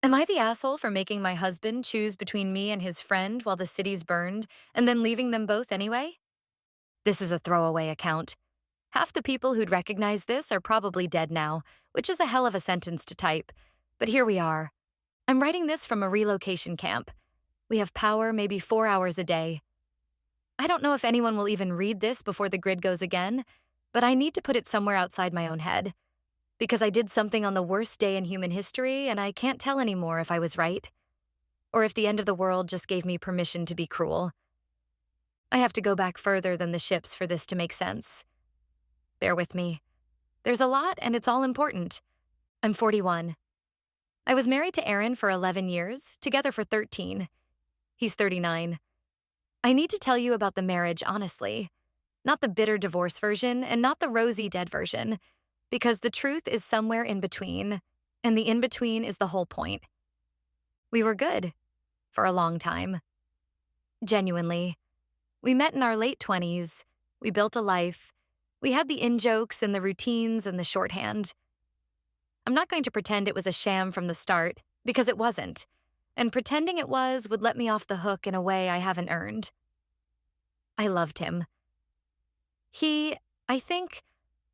Am I the asshole for making my husband choose between me and his friend while the city's burned and then leaving them both anyway? This is a throwaway account. Half the people who'd recognize this are probably dead now, which is a hell of a sentence to type. But here we are. I'm writing this from a relocation camp. We have power maybe 4 hours a day. I don't know if anyone will even read this before the grid goes again, but I need to put it somewhere outside my own head. Because I did something on the worst day in human history, and I can't tell anymore if I was right. Or if the end of the world just gave me permission to be cruel. I have to go back further than the ships for this to make sense. Bear with me. There's a lot, and it's all important. I'm 41. I was married to Aaron for 11 years, together for 13. He's 39. I need to tell you about the marriage honestly. Not the bitter divorce version, and not the rosy dead version. Because the truth is somewhere in between, and the in-between is the whole point. We were good. For a long time. Genuinely. We met in our late 20s. We built a life. We had the in-jokes and the routines and the shorthand. I'm not going to pretend it was a sham from the start, because it wasn't. And pretending it was would let me off the hook in a way I haven't earned. I loved him. He, I think,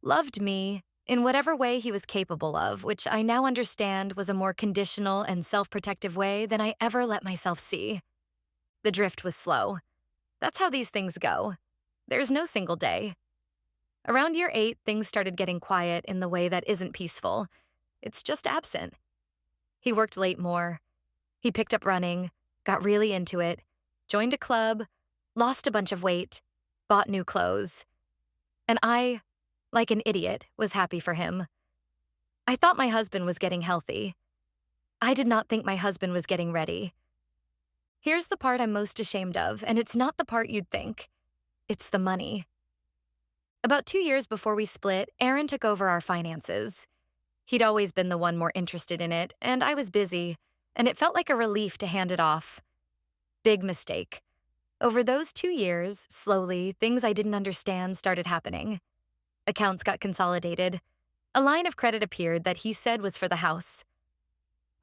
loved me in whatever way he was capable of, which I now understand was a more conditional and self-protective way than I ever let myself see. The drift was slow. That's how these things go. There's no single day. Around year 8, things started getting quiet in the way that isn't peaceful. It's just absent. He worked late more. He picked up running, got really into it, joined a club, lost a bunch of weight, bought new clothes. And I, like an idiot, was happy for him. I thought my husband was getting healthy. I did not think my husband was getting ready. Here's the part I'm most ashamed of, and it's not the part you'd think. It's the money. About 2 years before we split, Aaron took over our finances. He'd always been the one more interested in it, and I was busy, and it felt like a relief to hand it off. Big mistake. Over those 2 years, slowly, things I didn't understand started happening. Accounts got consolidated. A line of credit appeared that he said was for the house.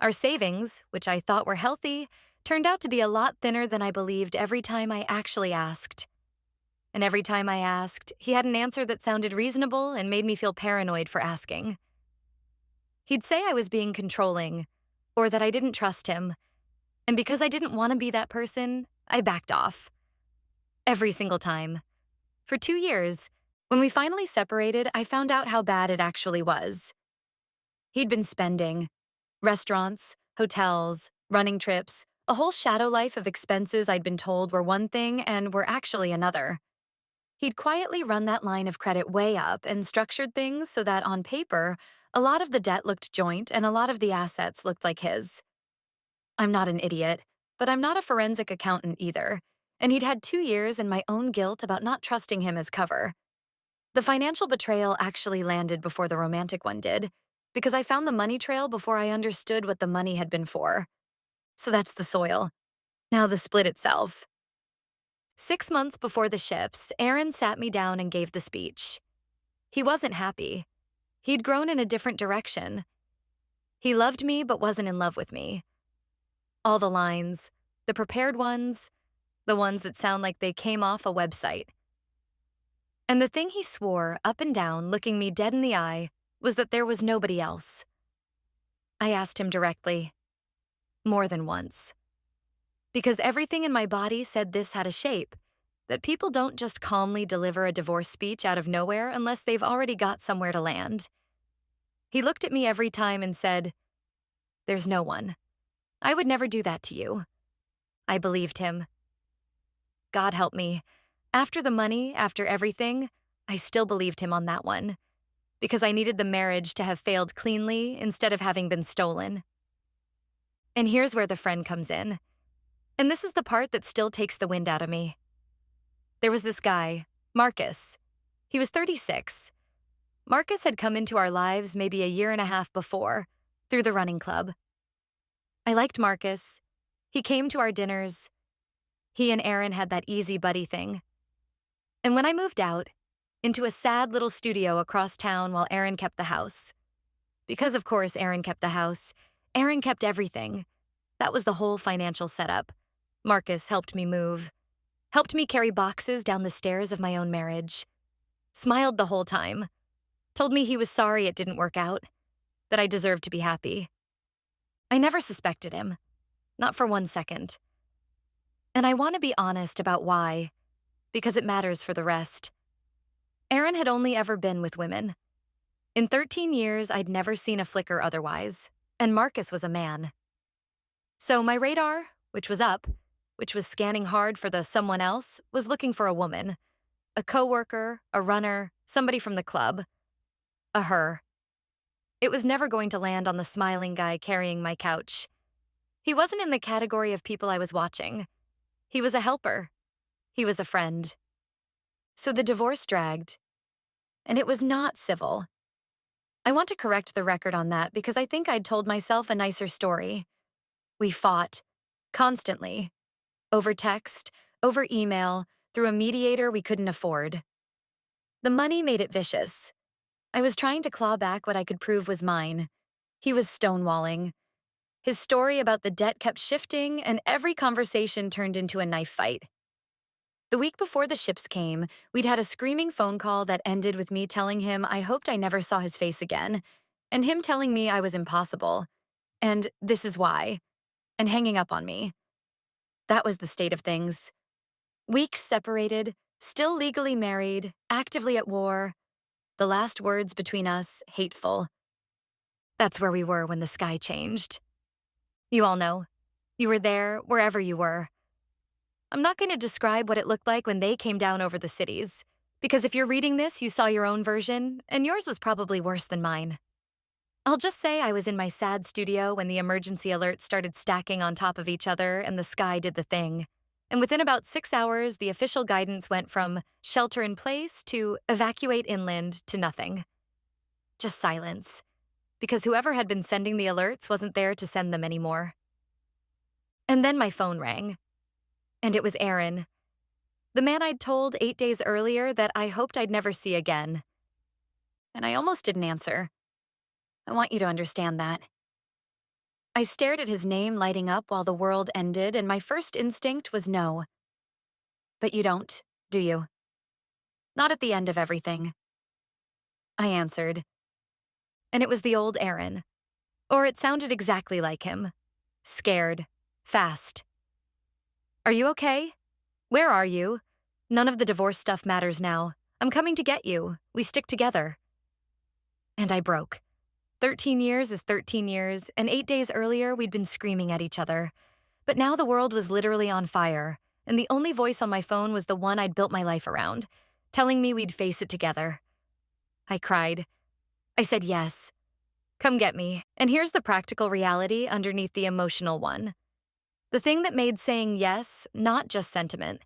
Our savings, which I thought were healthy, turned out to be a lot thinner than I believed every time I actually asked. And every time I asked, he had an answer that sounded reasonable and made me feel paranoid for asking. He'd say I was being controlling, or that I didn't trust him, and because I didn't want to be that person, I backed off. Every single time. For 2 years, when we finally separated, I found out how bad it actually was. He'd been spending. Restaurants, hotels, running trips, a whole shadow life of expenses I'd been told were one thing and were actually another. He'd quietly run that line of credit way up and structured things so that on paper, a lot of the debt looked joint and a lot of the assets looked like his. I'm not an idiot, but I'm not a forensic accountant either, and he'd had 2 years and my own guilt about not trusting him as cover. The financial betrayal actually landed before the romantic one did, because I found the money trail before I understood what the money had been for. So that's the soil. Now the split itself. 6 months before the ships, Aaron sat me down and gave the speech. He wasn't happy. He'd grown in a different direction. He loved me but wasn't in love with me. All the lines, the prepared ones, the ones that sound like they came off a website. And the thing he swore up and down, looking me dead in the eye, was that there was nobody else. I asked him directly. More than once. Because everything in my body said this had a shape, that people don't just calmly deliver a divorce speech out of nowhere unless they've already got somewhere to land. He looked at me every time and said, "There's no one. I would never do that to you." I believed him. God help me. After the money, after everything, I still believed him on that one. Because I needed the marriage to have failed cleanly instead of having been stolen. And here's where the friend comes in. And this is the part that still takes the wind out of me. There was this guy, Marcus. He was 36. Marcus had come into our lives maybe a year and a half before, through the running club. I liked Marcus. He came to our dinners. He and Aaron had that easy buddy thing. And when I moved out, into a sad little studio across town while Aaron kept the house. Because of course Aaron kept the house, Aaron kept everything. That was the whole financial setup. Marcus helped me move, helped me carry boxes down the stairs of my own marriage, smiled the whole time, told me he was sorry it didn't work out, that I deserved to be happy. I never suspected him, not for 1 second. And I want to be honest about why, because it matters for the rest. Aaron had only ever been with women. In 13 years, I'd never seen a flicker otherwise, and Marcus was a man. So my radar, which was up, which was scanning hard for the someone else, was looking for a woman. A coworker, a runner, somebody from the club. A her. It was never going to land on the smiling guy carrying my couch. He wasn't in the category of people I was watching. He was a helper. He was a friend. So the divorce dragged. And it was not civil. I want to correct the record on that because I think I'd told myself a nicer story. We fought. Constantly. Over text, over email, through a mediator we couldn't afford. The money made it vicious. I was trying to claw back what I could prove was mine. He was stonewalling. His story about the debt kept shifting, and every conversation turned into a knife fight. The week before the ships came, we'd had a screaming phone call that ended with me telling him I hoped I never saw his face again, and him telling me I was impossible, and this is why, and hanging up on me. That was the state of things. Weeks separated, still legally married, actively at war. The last words between us, hateful. That's where we were when the sky changed. You all know. You were there, wherever you were. I'm not going to describe what it looked like when they came down over the cities, because if you're reading this, you saw your own version, and yours was probably worse than mine. I'll just say I was in my sad studio when the emergency alerts started stacking on top of each other and the sky did the thing. And within about 6 hours, the official guidance went from shelter in place to evacuate inland to nothing. Just silence, because whoever had been sending the alerts wasn't there to send them anymore. And then my phone rang. And it was Aaron, the man I'd told 8 days earlier that I hoped I'd never see again. And I almost didn't answer. I want you to understand that. I stared at his name lighting up while the world ended, and my first instinct was no. But you don't, do you? Not at the end of everything. I answered. And it was the old Aaron. Or it sounded exactly like him. Scared. Fast. Are you okay? Where are you? None of the divorce stuff matters now. I'm coming to get you. We stick together. And I broke. 13 years is 13 years, and 8 days earlier we'd been screaming at each other. But now the world was literally on fire, and the only voice on my phone was the one I'd built my life around, telling me we'd face it together. I cried. I said yes. Come get me. And here's the practical reality underneath the emotional one. The thing that made saying yes not just sentiment.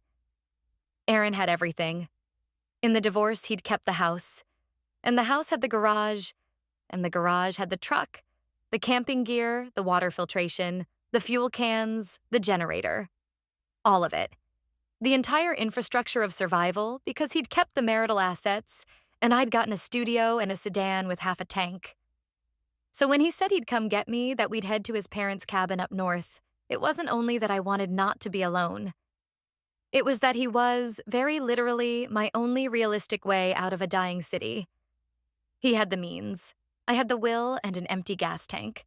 Aaron had everything. In the divorce, he'd kept the house. And the house had the garage. And the garage had the truck, the camping gear, the water filtration, the fuel cans, the generator. All of it. The entire infrastructure of survival because he'd kept the marital assets, and I'd gotten a studio and a sedan with half a tank. So when he said he'd come get me, that we'd head to his parents' cabin up north, it wasn't only that I wanted not to be alone. It was that he was, very literally, my only realistic way out of a dying city. He had the means. I had the will and an empty gas tank.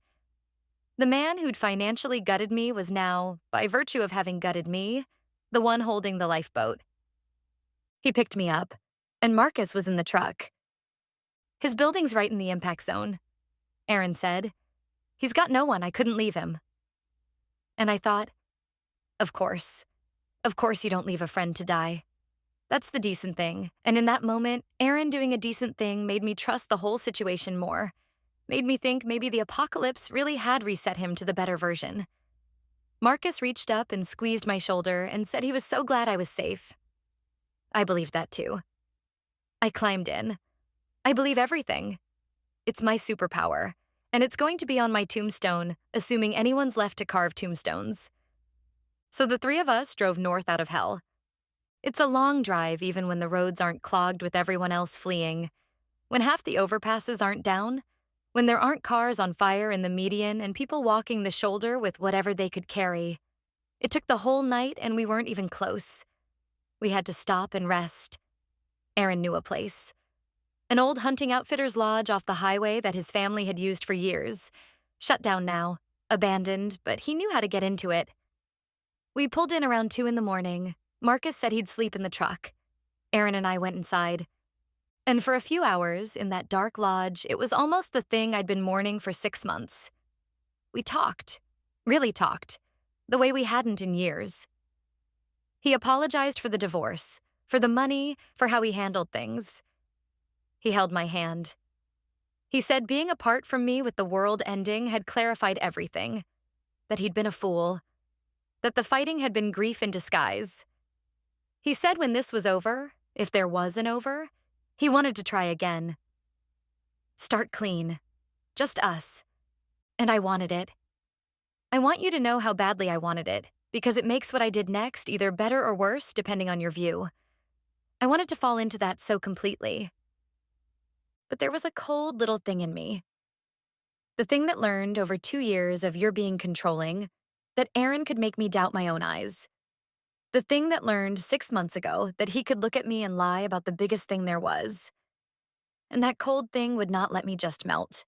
The man who'd financially gutted me was now, by virtue of having gutted me, the one holding the lifeboat. He picked me up, and Marcus was in the truck. His building's right in the impact zone, Aaron said. He's got no one, I couldn't leave him. And I thought, of course. Of course you don't leave a friend to die. That's the decent thing, and in that moment, Aaron doing a decent thing made me trust the whole situation more. Made me think maybe the apocalypse really had reset him to the better version. Marcus reached up and squeezed my shoulder and said he was so glad I was safe. I believed that too. I climbed in. I believe everything. It's my superpower, and it's going to be on my tombstone, assuming anyone's left to carve tombstones. So the three of us drove north out of hell. It's a long drive even when the roads aren't clogged with everyone else fleeing. When half the overpasses aren't down, When there aren't cars on fire in the median and people walking the shoulder with whatever they could carry. It took the whole night and we weren't even close. We had to stop and rest. Aaron knew a place. An old hunting outfitter's lodge off the highway that his family had used for years. Shut down now, abandoned, but he knew how to get into it. We pulled in around 2 in the morning. Marcus said he'd sleep in the truck. Aaron and I went inside. And for a few hours, in that dark lodge, it was almost the thing I'd been mourning for 6 months. We talked. Really talked. The way we hadn't in years. He apologized for the divorce, for the money, for how he handled things. He held my hand. He said being apart from me with the world ending had clarified everything. That he'd been a fool. That the fighting had been grief in disguise. He said when this was over, if there was an over, he wanted to try again. Start clean. Just us. And I wanted it. I want you to know how badly I wanted it, because it makes what I did next either better or worse depending on your view. I wanted to fall into that so completely. But there was a cold little thing in me. The thing that learned over 2 years of your being controlling, that Aaron could make me doubt my own eyes. The thing that learned 6 months ago that he could look at me and lie about the biggest thing there was. And that cold thing would not let me just melt.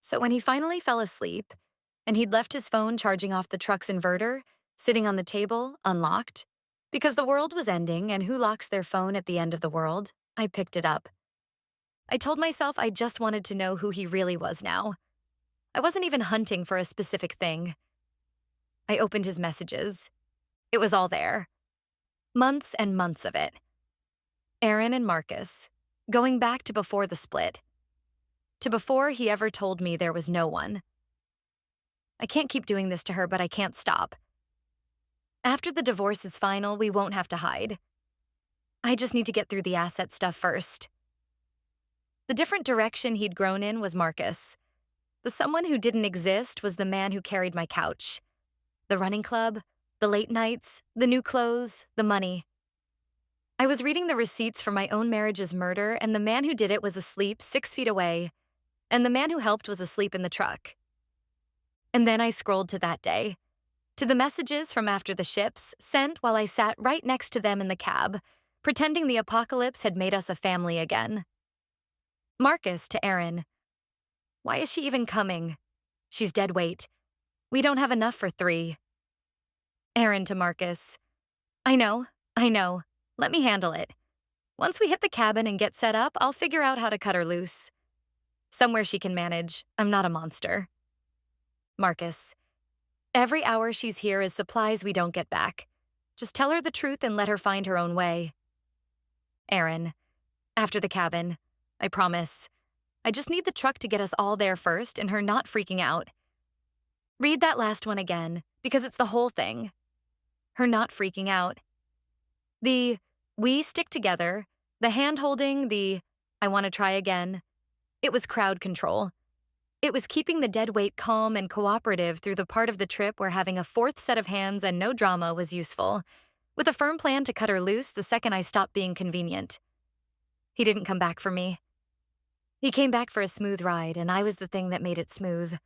So when he finally fell asleep, and he'd left his phone charging off the truck's inverter, sitting on the table, unlocked, because the world was ending and who locks their phone at the end of the world, I picked it up. I told myself I just wanted to know who he really was now. I wasn't even hunting for a specific thing. I opened his messages. It was all there. Months and months of it. Aaron and Marcus, going back to before the split. To before he ever told me there was no one. I can't keep doing this to her, but I can't stop. After the divorce is final, we won't have to hide. I just need to get through the asset stuff first. The different direction he'd grown in was Marcus. The someone who didn't exist was the man who carried my couch. The running club, the late nights, the new clothes, the money. I was reading the receipts for my own marriage's murder, and the man who did it was asleep 6 feet away, and the man who helped was asleep in the truck. And then I scrolled to that day, to the messages from after the ships sent while I sat right next to them in the cab, pretending the apocalypse had made us a family again. Marcus to Aaron. Why is she even coming? She's dead weight. We don't have enough for 3. Aaron to Marcus. I know. Let me handle it. Once we hit the cabin and get set up, I'll figure out how to cut her loose. Somewhere she can manage. I'm not a monster. Marcus. Every hour she's here is supplies we don't get back. Just tell her the truth and let her find her own way. Aaron. After the cabin. I promise. I just need the truck to get us all there first and her not freaking out. Read that last one again, because it's the whole thing. Her not freaking out. The we stick together, the hand-holding, the I want to try again. It was crowd control. It was keeping the dead weight calm and cooperative through the part of the trip where having a 4th set of hands and no drama was useful, with a firm plan to cut her loose the second I stopped being convenient. He didn't come back for me. He came back for a smooth ride, and I was the thing that made it smooth.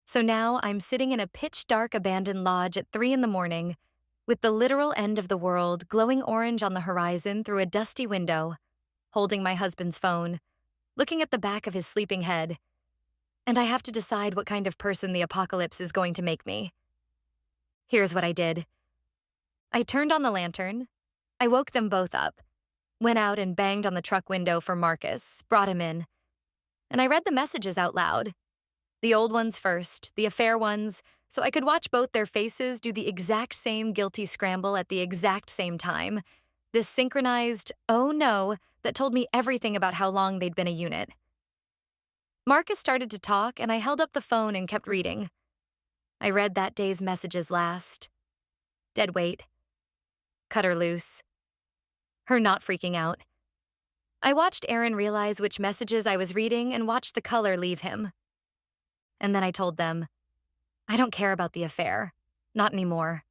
So now I'm sitting in a pitch-dark abandoned lodge at 3 in the morning, with the literal end of the world glowing orange on the horizon through a dusty window, holding my husband's phone, looking at the back of his sleeping head. And I have to decide what kind of person the apocalypse is going to make me. Here's what I did. I turned on the lantern. I woke them both up, went out and banged on the truck window for Marcus, brought him in. And I read the messages out loud. The old ones first, the affair ones, so I could watch both their faces do the exact same guilty scramble at the exact same time. This synchronized, oh no, that told me everything about how long they'd been a unit. Marcus started to talk, and I held up the phone and kept reading. I read that day's messages last. Dead weight. Cut her loose. Her not freaking out. I watched Aaron realize which messages I was reading and watched the color leave him. And then I told them, I don't care about the affair. Not anymore.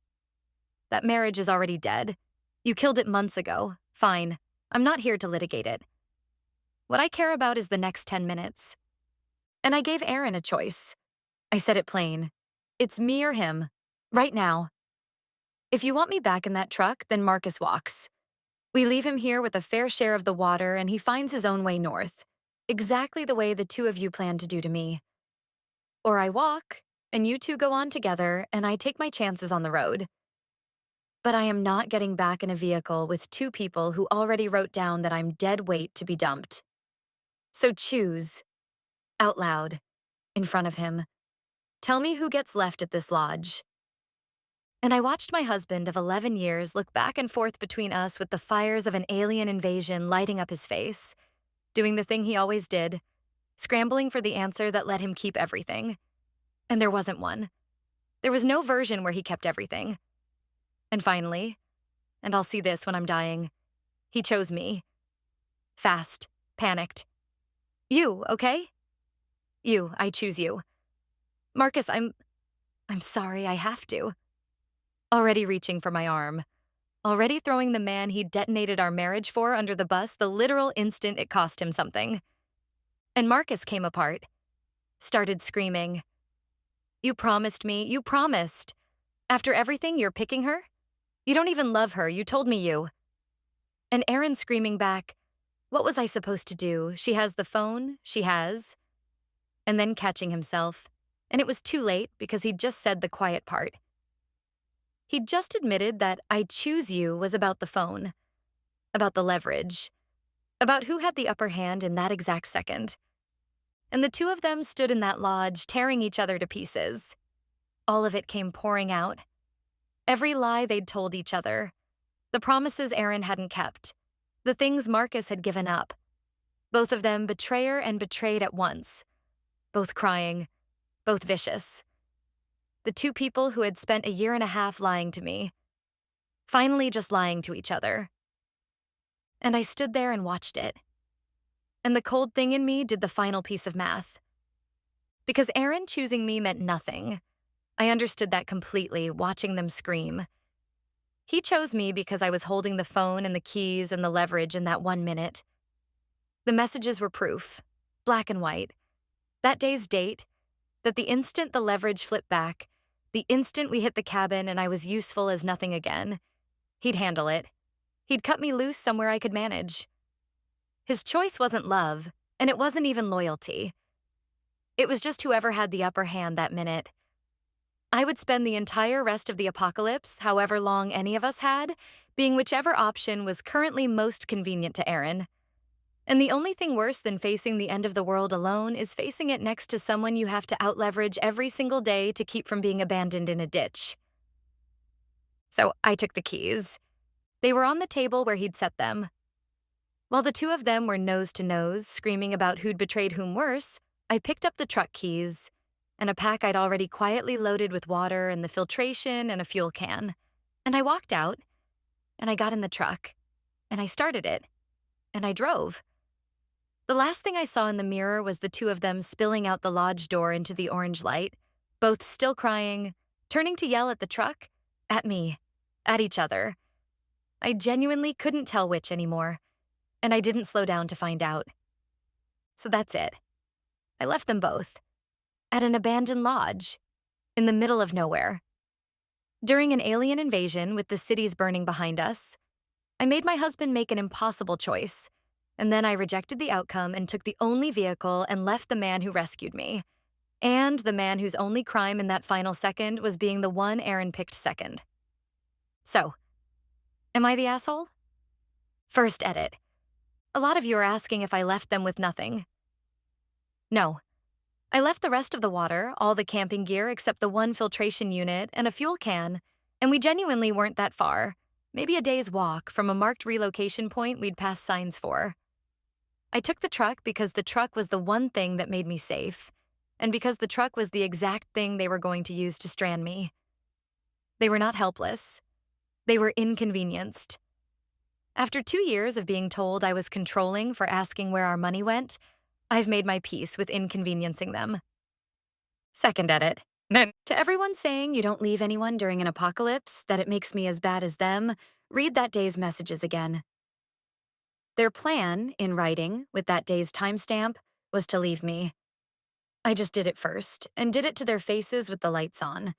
That marriage is already dead. You killed it months ago. Fine. I'm not here to litigate it. What I care about is the next 10 minutes. And I gave Aaron a choice. I said it plain. It's me or him. Right now. If you want me back in that truck, then Marcus walks. We leave him here with a fair share of the water and he finds his own way north. Exactly the way the two of you planned to do to me. Or I walk, and you two go on together, and I take my chances on the road. But I am not getting back in a vehicle with two people who already wrote down that I'm dead weight to be dumped. So choose, out loud, in front of him. Tell me who gets left at this lodge. And I watched my husband of 11 years look back and forth between us with the fires of an alien invasion lighting up his face, doing the thing he always did, scrambling for the answer that let him keep everything. And there wasn't one. There was no version where he kept everything. And finally, and I'll see this when I'm dying, he chose me. Fast, panicked. You, okay? You, I choose you. Marcus, I'm sorry, I have to. Already reaching for my arm. Already throwing the man he detonated our marriage for under the bus the literal instant it cost him something. And Marcus came apart. Started screaming. You promised me, you promised. After everything, you're picking her? You don't even love her, you told me you. And Aaron screaming back, what was I supposed to do? She has the phone, she has. And then catching himself. And it was too late because he'd just said the quiet part. He'd just admitted that I choose you was about the phone, about the leverage, about who had the upper hand in that exact second. And the two of them stood in that lodge tearing each other to pieces. All of it came pouring out. Every lie they'd told each other. The promises Aaron hadn't kept. The things Marcus had given up. Both of them betrayer and betrayed at once. Both crying. Both vicious. The two people who had spent a year and a half lying to me. Finally just lying to each other. And I stood there and watched it. And the cold thing in me did the final piece of math. Because Aaron choosing me meant nothing. I understood that completely, watching them scream. He chose me because I was holding the phone and the keys and the leverage in that 1 minute. The messages were proof, black and white. That day's date, that the instant the leverage flipped back, the instant we hit the cabin and I was useful as nothing again, he'd handle it. He'd cut me loose somewhere I could manage. His choice wasn't love, and it wasn't even loyalty. It was just whoever had the upper hand that minute. I would spend the entire rest of the apocalypse, however long any of us had, being whichever option was currently most convenient to Aaron. And the only thing worse than facing the end of the world alone is facing it next to someone you have to outleverage every single day to keep from being abandoned in a ditch. So I took the keys. They were on the table where he'd set them. While the two of them were nose to nose, screaming about who'd betrayed whom worse, I picked up the truck keys and a pack I'd already quietly loaded with water and the filtration and a fuel can. And I walked out, and I got in the truck, and I started it, and I drove. The last thing I saw in the mirror was the two of them spilling out the lodge door into the orange light, both still crying, turning to yell at the truck, at me, at each other. I genuinely couldn't tell which anymore, and I didn't slow down to find out. So that's it. I left them both. At an abandoned lodge. In the middle of nowhere. During an alien invasion with the cities burning behind us, I made my husband make an impossible choice, and then I rejected the outcome and took the only vehicle and left the man who rescued me, and the man whose only crime in that final second was being the one Aaron picked second. So, am I the asshole? First edit. A lot of you are asking if I left them with nothing. No. I left the rest of the water, all the camping gear except the one filtration unit and a fuel can, and we genuinely weren't that far, maybe a day's walk from a marked relocation point we'd passed signs for. I took the truck because the truck was the one thing that made me safe, and because the truck was the exact thing they were going to use to strand me. They were not helpless. They were inconvenienced. After 2 years of being told I was controlling for asking where our money went, I've made my peace with inconveniencing them. Second edit. To everyone saying you don't leave anyone during an apocalypse, that it makes me as bad as them, read that day's messages again. Their plan, in writing, with that day's timestamp, was to leave me. I just did it first, and did it to their faces with the lights on,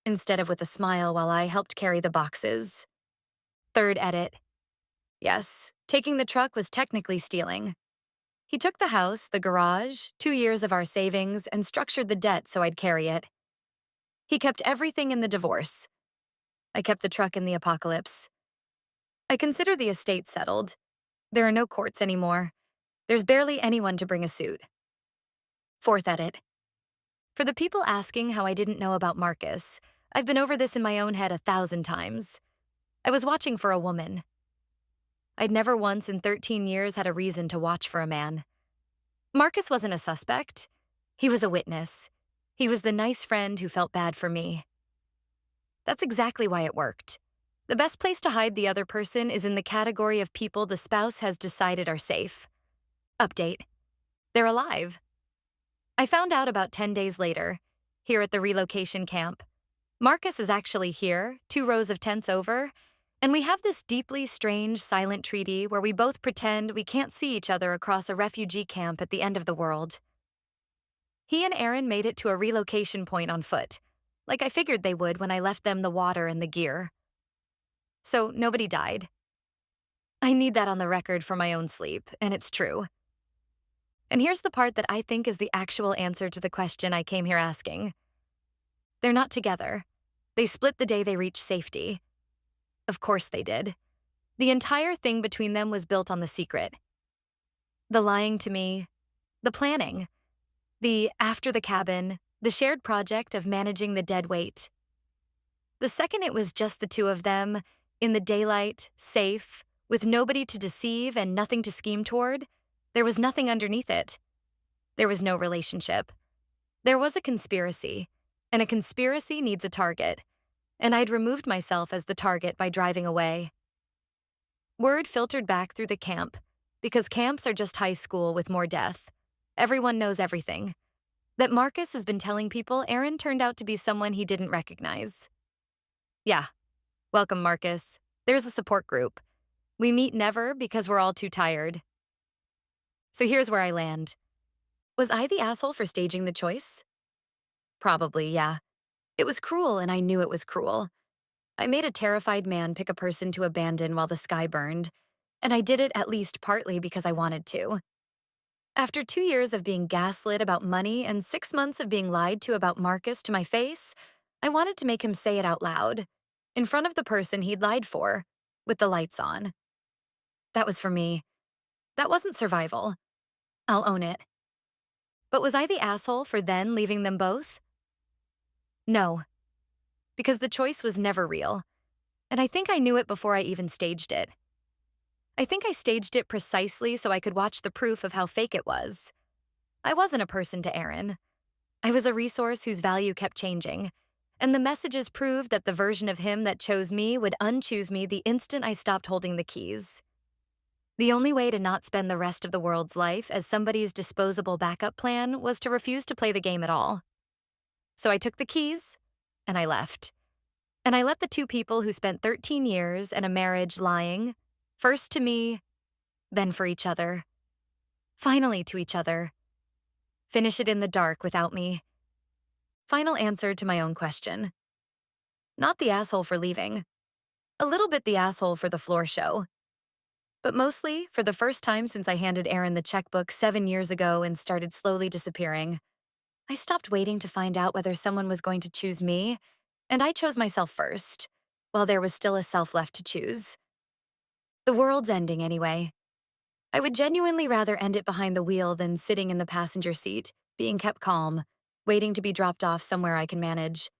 instead of with a smile while I helped carry the boxes. Third edit. Yes, taking the truck was technically stealing. He took the house, the garage, 2 years of our savings, and structured the debt so I'd carry it. He kept everything in the divorce. I kept the truck in the apocalypse. I consider the estate settled. There are no courts anymore. There's barely anyone to bring a suit. Fourth edit. For the people asking how I didn't know about Marcus, I've been over this in my own head 1,000 times. I was watching for a woman. I'd never once in 13 years had a reason to watch for a man. Marcus wasn't a suspect. He was a witness. He was the nice friend who felt bad for me. That's exactly why it worked. The best place to hide the other person is in the category of people the spouse has decided are safe. Update. They're alive. I found out about 10 days later, here at the relocation camp. Marcus is actually here, 2 rows of tents over, and we have this deeply strange silent treaty where we both pretend we can't see each other across a refugee camp at the end of the world. He and Aaron made it to a relocation point on foot, like I figured they would when I left them the water and the gear. So nobody died. I need that on the record for my own sleep, and it's true. And here's the part that I think is the actual answer to the question I came here asking. They're not together. They split the day they reached safety. Of course they did. The entire thing between them was built on the secret. The lying to me, the planning, the after the cabin, the shared project of managing the dead weight. The second it was just the two of them, in the daylight, safe, with nobody to deceive and nothing to scheme toward, there was nothing underneath it. There was no relationship. There was a conspiracy, and a conspiracy needs a target, and I'd removed myself as the target by driving away. Word filtered back through the camp, because camps are just high school with more death. Everyone knows everything. That Marcus has been telling people Aaron turned out to be someone he didn't recognize. Yeah, welcome, Marcus. There's a support group. We meet never because we're all too tired. So here's where I land. Was I the asshole for staging the choice? Probably, yeah. It was cruel, and I knew it was cruel. I made a terrified man pick a person to abandon while the sky burned, and I did it at least partly because I wanted to. After 2 years of being gaslit about money and 6 months of being lied to about Marcus to my face, I wanted to make him say it out loud, in front of the person he'd lied for, with the lights on. That was for me. That wasn't survival. I'll own it. But was I the asshole for then leaving them both? No, because the choice was never real, and I think I knew it before I even staged it. I think I staged it precisely so I could watch the proof of how fake it was. I wasn't a person to Aaron. I was a resource whose value kept changing, and the messages proved that the version of him that chose me would unchoose me the instant I stopped holding the keys. The only way to not spend the rest of the world's life as somebody's disposable backup plan was to refuse to play the game at all. So I took the keys, and I left. And I let the 2 people who spent 13 years and a marriage lying, first to me, then for each other. Finally to each other. Finish it in the dark without me. Final answer to my own question. Not the asshole for leaving. A little bit the asshole for the floor show. But mostly, for the first time since I handed Aaron the checkbook 7 years ago and started slowly disappearing, I stopped waiting to find out whether someone was going to choose me, and I chose myself first, while there was still a self left to choose. The world's ending anyway. I would genuinely rather end it behind the wheel than sitting in the passenger seat, being kept calm, waiting to be dropped off somewhere I can manage.